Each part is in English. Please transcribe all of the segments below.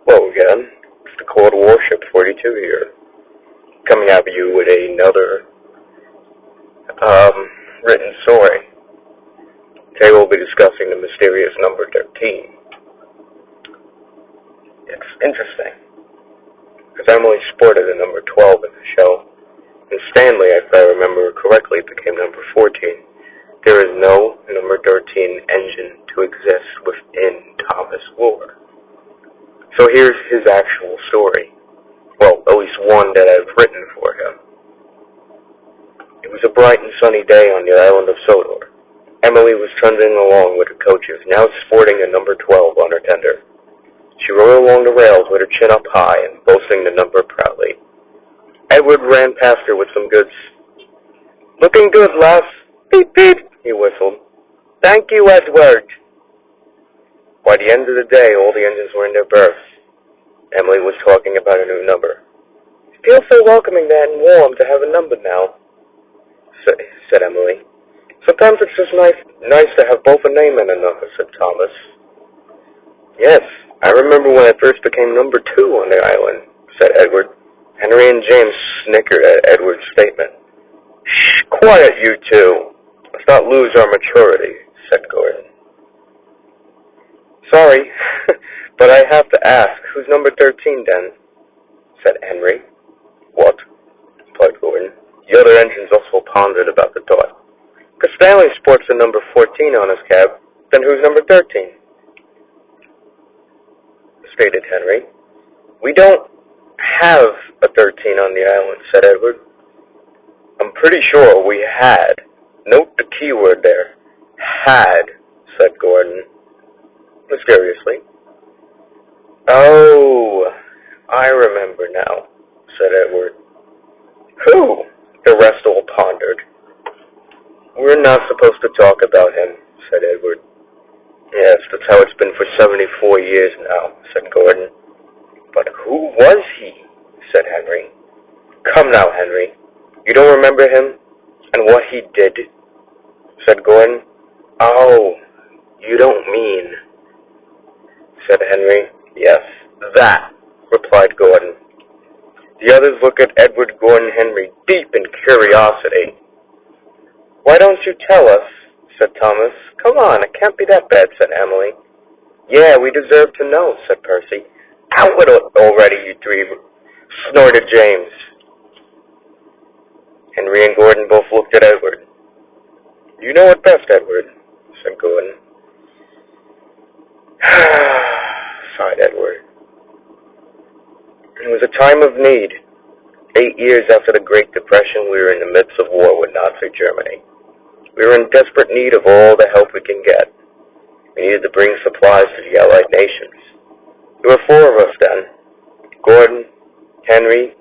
Hello again. It's the Cold Warship 42 here, coming at you with another written story. Today we'll be discussing the mysterious number 13. It's interesting, because Emily sported a number 12 in the show, and Stanley, if I remember correctly, became number 14. There is no number 13 engine to exist within Thomas Lore. So here's his actual story. Well, at least one that I've written for him. It was a bright and sunny day on the island of Sodor. Emily was trundling along with her coaches, now sporting a number 12 on her tender. She rode along the rails with her chin up high and boasting the number proudly. Edward ran past her with some goods. "Looking good, lass. Beep, beep," he whistled. "Thank you, Edward." By the end of the day, all the engines were in their berths. Emily was talking about a new number. "It feels so welcoming and warm to have a number now," said Emily. "Sometimes it's just nice to have both a name and a number," said Thomas. "Yes, I remember when I first became number 2 on the island," said Edward. Henry and James snickered at Edward's statement. "Shh, quiet, you two. Let's not lose our maturity," said Gordon. "Sorry, but I have to ask, who's number 13 then?" said Henry. "What?" replied Gordon. The other engines also pondered about the thought. "'Cause Stanley sports the number 14 on his cab, then who's number 13? stated Henry. "We don't have a 13 on the island," said Edward. "I'm pretty sure we had. Note the key word there. Had," said Gordon mysteriously. "Oh, I remember now," said Edward. "Who?" the rest all pondered. "We're not supposed to talk about him," said Edward. "Yes, that's how it's been for 74 years now," said Gordon. "But who was he?" said Henry. "Come now, Henry. You don't remember him and what he did?" said Gordon. "Oh, you don't mean," said Henry. "Yes, that," replied Gordon. The others looked at Edward, Gordon, Henry, deep in curiosity. "Why don't you tell us?" said Thomas. "Come on, it can't be that bad," said Emily. "Yeah, we deserve to know," said Percy. "Out with it already, you three," snorted James. Henry and Gordon both looked at Edward. "You know it best, Edward," said Gordon. Sighed Edward. It was a time of need. 8 years after the Great Depression, we were in the midst of war with Nazi Germany. We were in desperate need of all the help we can get. We needed to bring supplies to the Allied nations. There were 4 of us then. Gordon, Henry,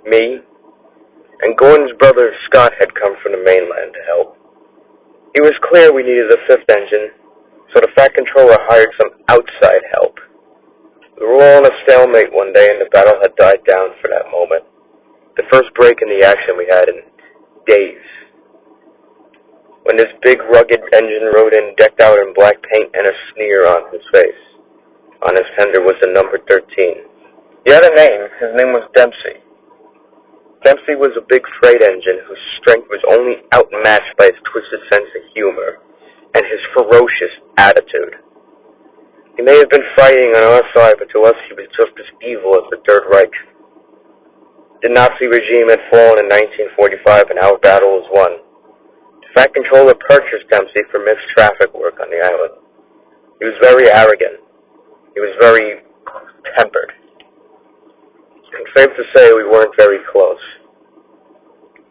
me, and Gordon's brother Scott had come from the mainland to help. It was clear we needed a 5th engine, so the Fat Controller hired some outside help. We were all in a stalemate one day, and the battle had died down for that moment. The first break in the action we had in days. When this big, rugged engine rode in, decked out in black paint and a sneer on his face. On his fender was the number 13. He had a name. His name was Dempsey. Dempsey was a big freight engine whose strength was only outmatched by his twisted sense of humor and his ferocious attitude. He may have been fighting on our side, but to us he was just as evil as the Third Reich. The Nazi regime had fallen in 1945 and our battle was won. The Fat Controller purchased Dempsey for mixed traffic work on the island. He was very arrogant. He was very tempered. It's safe to say we weren't very close.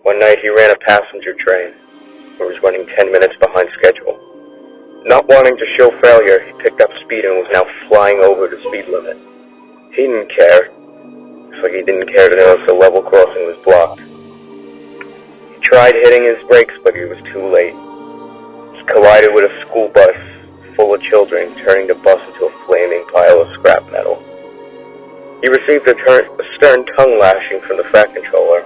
One night he ran a passenger train. It was running 10 minutes behind schedule. Not wanting to show failure, he picked up speed and was now flying over the speed limit. He didn't care, so he didn't care to notice the level crossing was blocked. He tried hitting his brakes, but he was too late. He collided with a school bus full of children, turning the bus into a flaming pile of scrap metal. He received a stern tongue lashing from the Fat Controller.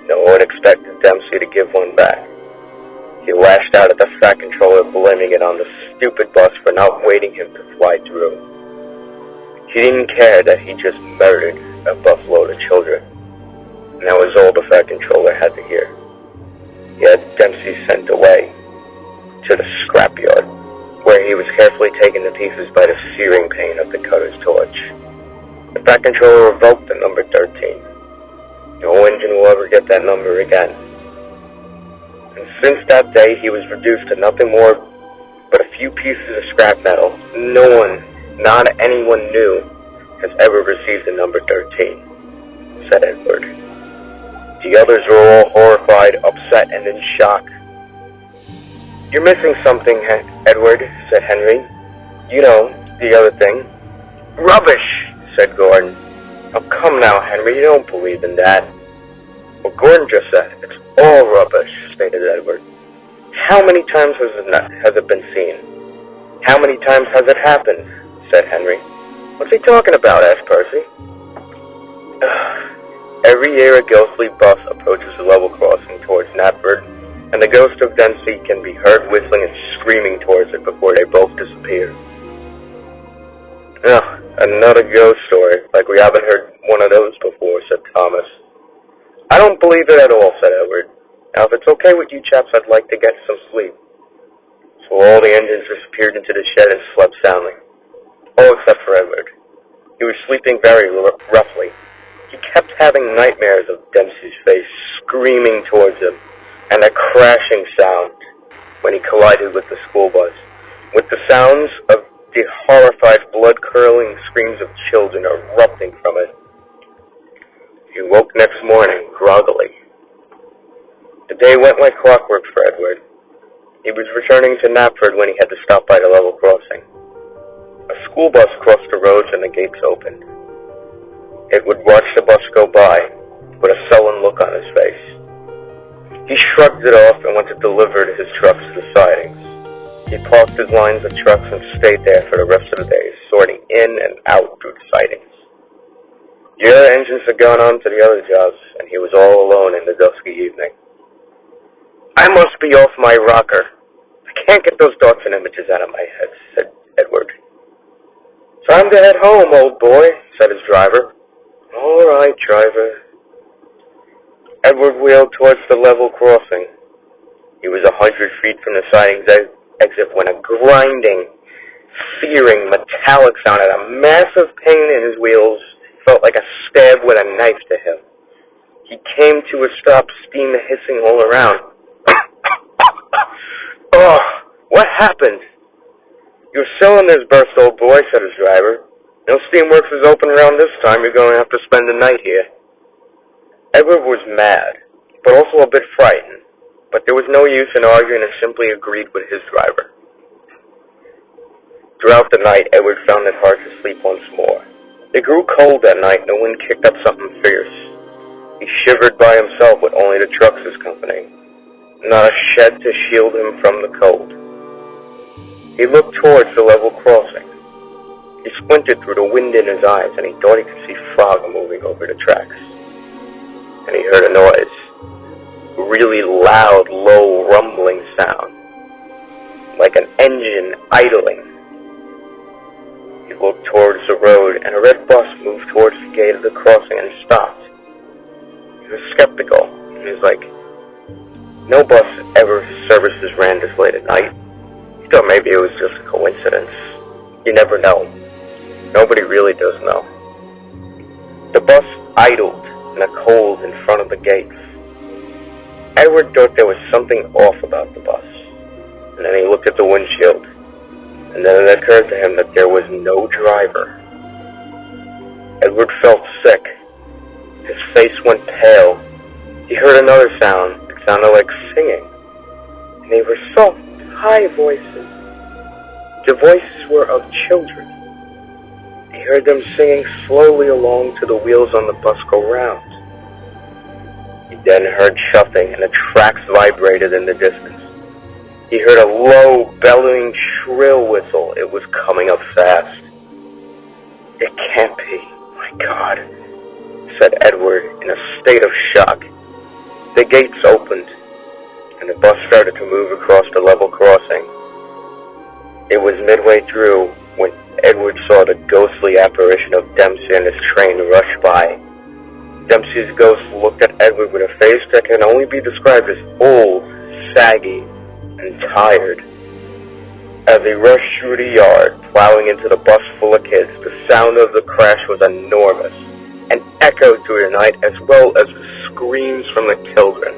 No one expected Dempsey to give one back. He lashed out at the Fat Controller, blaming it on the stupid bus for not waiting him to fly through. He didn't care that he just murdered a busload of children, and that was all the Fat Controller had to hear. He had Dempsey sent away to the scrapyard, where he was carefully taken to pieces by the searing pain of the cutter's torch. The Fat Controller revoked the number 13. No engine will ever get that number again. And since that day, he was reduced to nothing more but a few pieces of scrap metal. No one, not anyone new, has ever received the number 13, said Edward. The others were all horrified, upset, and in shock. You're missing something, Edward, said Henry. You know, the other thing. Rubbish, said Gordon. Oh, come now, Henry, you don't believe in that. Well, Gordon just said, it's all rubbish, stated Edward. How many times has it been seen? How many times has it happened? Said Henry. What's he talking about? Asked Percy. Every year a ghostly bus approaches the level crossing towards Knapford, and the ghost of Dempsey can be heard whistling and screaming towards it before they both disappear. Another ghost story, like we haven't heard one of those before, said Thomas. I don't believe it at all, said Edward. Now, if it's okay with you chaps, I'd like to get some sleep. So all the engines disappeared into the shed and slept soundly. All except for Edward. He was sleeping very roughly. He kept having nightmares of Dempsey's face screaming towards him, and a crashing sound when he collided with the school bus, with the sounds of the horrified, blood-curdling screams of children erupting from it. He woke next morning, groggily. The day went like clockwork for Edward. He was returning to Knapford when he had to stop by the level crossing. A school bus crossed the roads and the gates opened. Edward watched the bus go by, with a sullen look on his face. He shrugged it off and went to deliver his trucks to the sidings. He parked his lines of trucks and stayed there for the rest of the day, sorting in and out through the sidings. The other engines had gone on to the other jobs, and he was all alone in the dusky evening. I must be off my rocker. I can't get those thoughts and images out of my head, said Edward. Time to head home, old boy, said his driver. All right, driver. Edward wheeled towards the level crossing. He was 100 feet from the sidings exit when a grinding, searing, metallic sound and a massive pain in his wheels felt like a stab with a knife to him. He came to a stop, steam hissing all around. Oh, what happened? Your cylinder's burst, old boy, said his driver. No steamworks is open around this time. You're going to have to spend the night here. Edward was mad, but also a bit frightened. But there was no use in arguing and simply agreed with his driver. Throughout the night, Edward found it hard to sleep once more. It grew cold that night, and the wind kicked up something fierce. He shivered by himself with only the trucks as company. Not a shed to shield him from the cold. He looked towards the level crossing. He squinted through the wind in his eyes, and he thought he could see fog moving over the tracks. And he heard a noise. A really loud, low, rumbling sound. Like an engine idling. He looked towards the road, and a red bus moved towards the gate of the crossing and stopped. He was skeptical. He was like, no bus ever services ran this late at night. He thought maybe it was just a coincidence. You never know. Nobody really does know. The bus idled in the cold in front of the gates. Edward thought there was something off about the bus, and then he looked at the windshield, and then it occurred to him that there was no driver. Edward felt sick. His face went pale. He heard another sound. It sounded like singing, and they were soft, high voices. The voices were of children. He heard them singing slowly along to the wheels on the bus go round. He then heard shuffling, and the tracks vibrated in the distance. He heard a low, bellowing, shrill whistle. It was coming up fast. It can't be. My God, said Edward in a state of shock. The gates opened, and the bus started to move across the level crossing. It was midway through when Edward saw the ghostly apparition of Dempsey and his train rush by. Dempsey's ghost looked at Edward with a face that can only be described as old, saggy, and tired. As he rushed through the yard, plowing into the bus full of kids, the sound of the crash was enormous and echoed through the night, as well as the screams from the children.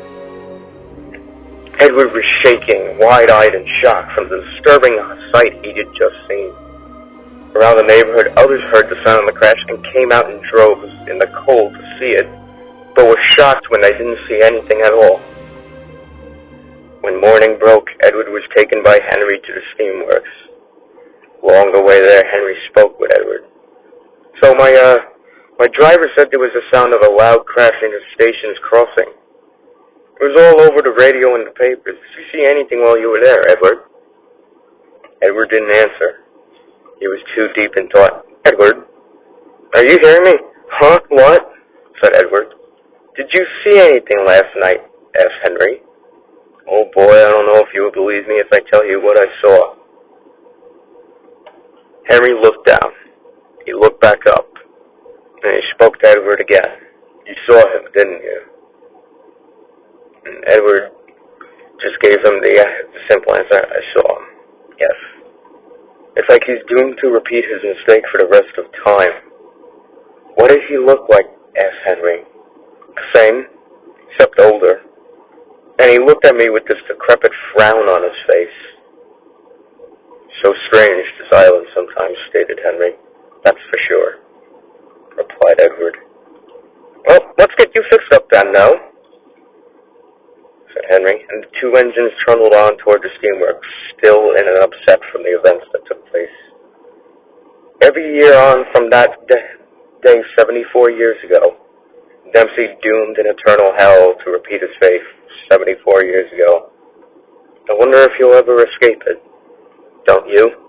Edward was shaking, wide-eyed in shock from the disturbing sight he had just seen. Around the neighborhood, others heard the sound of the crash and came out in droves in the cold to see it, but were shocked when they didn't see anything at all. When morning broke, Edward was taken by Henry to the steamworks. Along the way there, Henry spoke with Edward. So my driver said there was a sound of a loud crash in the station's crossing. It was all over the radio and the papers. Did you see anything while you were there, Edward? Edward didn't answer. He was too deep in thought. Edward? Are you hearing me? Huh? What? Said Edward. Did you see anything last night? Asked Henry. Oh boy, I don't know if you will believe me if I tell you what I saw. Henry looked down. He looked back up. And he spoke to Edward again. You saw him, didn't you? And Edward just gave him the simple answer. I saw him. Yes. It's like he's doomed to repeat his mistake for the rest of time. What did he look like? Asked Henry. The same, except older. And he looked at me with this decrepit frown on his face. So strange, this island sometimes, stated Henry. That's for sure, replied Edward. Well, let's get you fixed up then, now, said Henry, and the two engines trundled on toward the steamworks, still in and upset from the events that took place. Every year on from that day 74 years ago, Dempsey doomed in eternal hell to repeat his fate 74 years ago. I wonder if he'll ever escape it. Don't you?